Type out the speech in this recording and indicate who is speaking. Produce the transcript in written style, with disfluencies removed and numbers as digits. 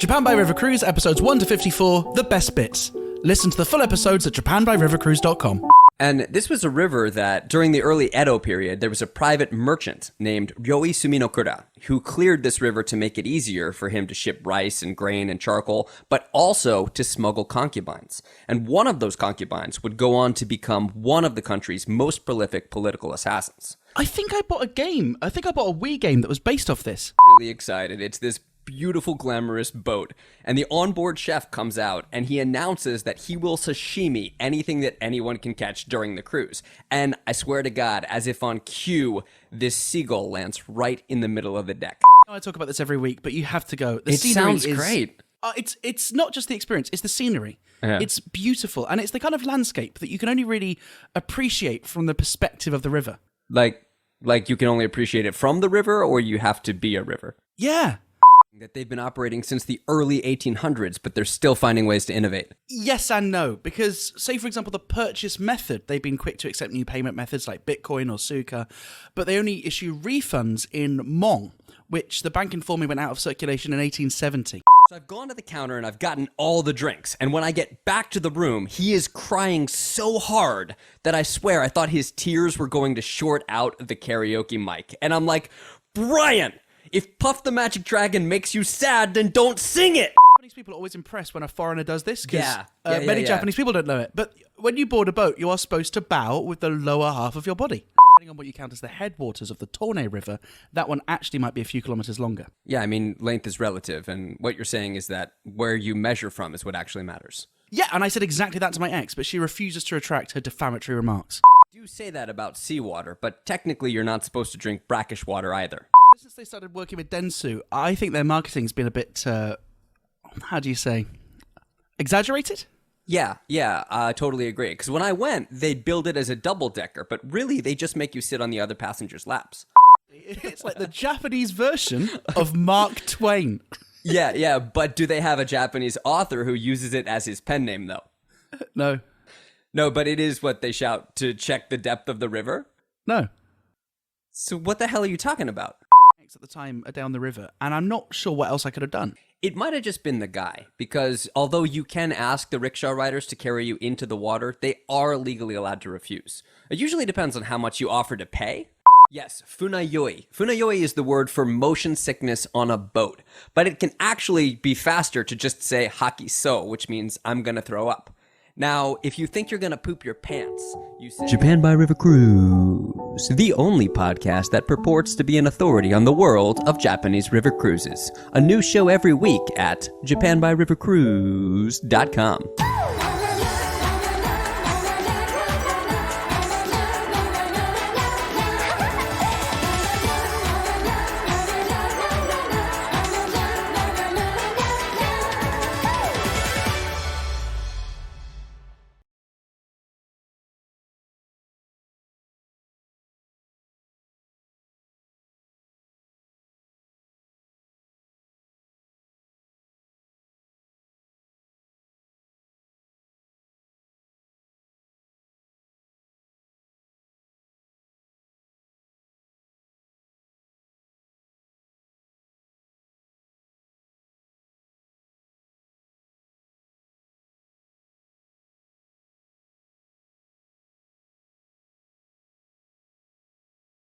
Speaker 1: Japan by River Cruise, episodes 1 to 54, the best bits. Listen to the full episodes at japanbyrivercruise.com.
Speaker 2: And this was a river that, during the early Edo period, there was a private merchant named Ryoi Suminokura who cleared this river to make it easier for him to ship rice and grain and charcoal, but also to smuggle concubines. And one of those concubines would go on to become one of the country's most prolific political assassins.
Speaker 1: I think I bought a game. I think I bought a Wii game that was based off this.
Speaker 2: Really excited. It's this beautiful, glamorous boat. And the onboard chef comes out and he announces that he will sashimi anything that anyone can catch during the cruise. And I swear to God, as if on cue, this seagull lands right in the middle of the deck.
Speaker 1: I talk about this every week, but you have to go. The
Speaker 2: It
Speaker 1: scenery
Speaker 2: sounds great.
Speaker 1: It's not just the experience, it's the scenery.
Speaker 2: Yeah.
Speaker 1: It's beautiful, and it's the kind of landscape that you can only really appreciate from the perspective of the river.
Speaker 2: Like you can only appreciate it from the river, or you have to be a river.
Speaker 1: Yeah.
Speaker 2: That they've been operating since the early 1800s, but they're still finding ways to innovate.
Speaker 1: Yes and no, because, say, for example, the purchase method, they've been quick to accept new payment methods like Bitcoin or Suica, but they only issue refunds in Hmong, which the bank informed me went out of circulation in 1870.
Speaker 2: So I've gone to the counter and I've gotten all the drinks, and when I get back to the room, he is crying so hard that I swear I thought his tears were going to short out the karaoke mic. And I'm like, Brian! If Puff the Magic Dragon makes you sad, then don't sing it!
Speaker 1: Japanese people are always impressed when a foreigner does this, because
Speaker 2: Yeah,
Speaker 1: many Japanese people don't know it. But when you board a boat, you are supposed to bow with the lower half of your body. Depending on what you count as the headwaters of the Torne River, that one actually might be a few kilometers longer.
Speaker 2: Yeah, I mean, length is relative, and what you're saying is that where you measure from is what actually matters.
Speaker 1: Yeah, and I said exactly that to my ex, but she refuses to retract her defamatory remarks.
Speaker 2: You say that about seawater, but technically you're not supposed to drink brackish water either.
Speaker 1: Since they started working with Dentsu, I think their marketing's been a bit, how do you say, exaggerated?
Speaker 2: Yeah, I totally agree. Because when I went, they billed it as a double-decker, but really they just make you sit on the other passengers' laps.
Speaker 1: It's like the Japanese version of Mark Twain.
Speaker 2: Yeah, but do they have a Japanese author who uses it as his pen name, though?
Speaker 1: No.
Speaker 2: No, but it is what they shout to check the depth of the river?
Speaker 1: No.
Speaker 2: So what the hell are you talking about?
Speaker 1: At the time are down the river, and I'm not sure what else I could have done.
Speaker 2: It might have just been the guy, because although you can ask the rickshaw riders to carry you into the water, they are legally allowed to refuse. It usually depends on how much you offer to pay. Yes, funayoi. Funayoi is the word for motion sickness on a boat, but it can actually be faster to just say hakiso, which means I'm gonna throw up. Now, if you think you're gonna poop your pants, you say Japan by River Cruise, the only podcast that purports to be an authority on the world of Japanese river cruises. A new show every week at japanbyrivercruise.com.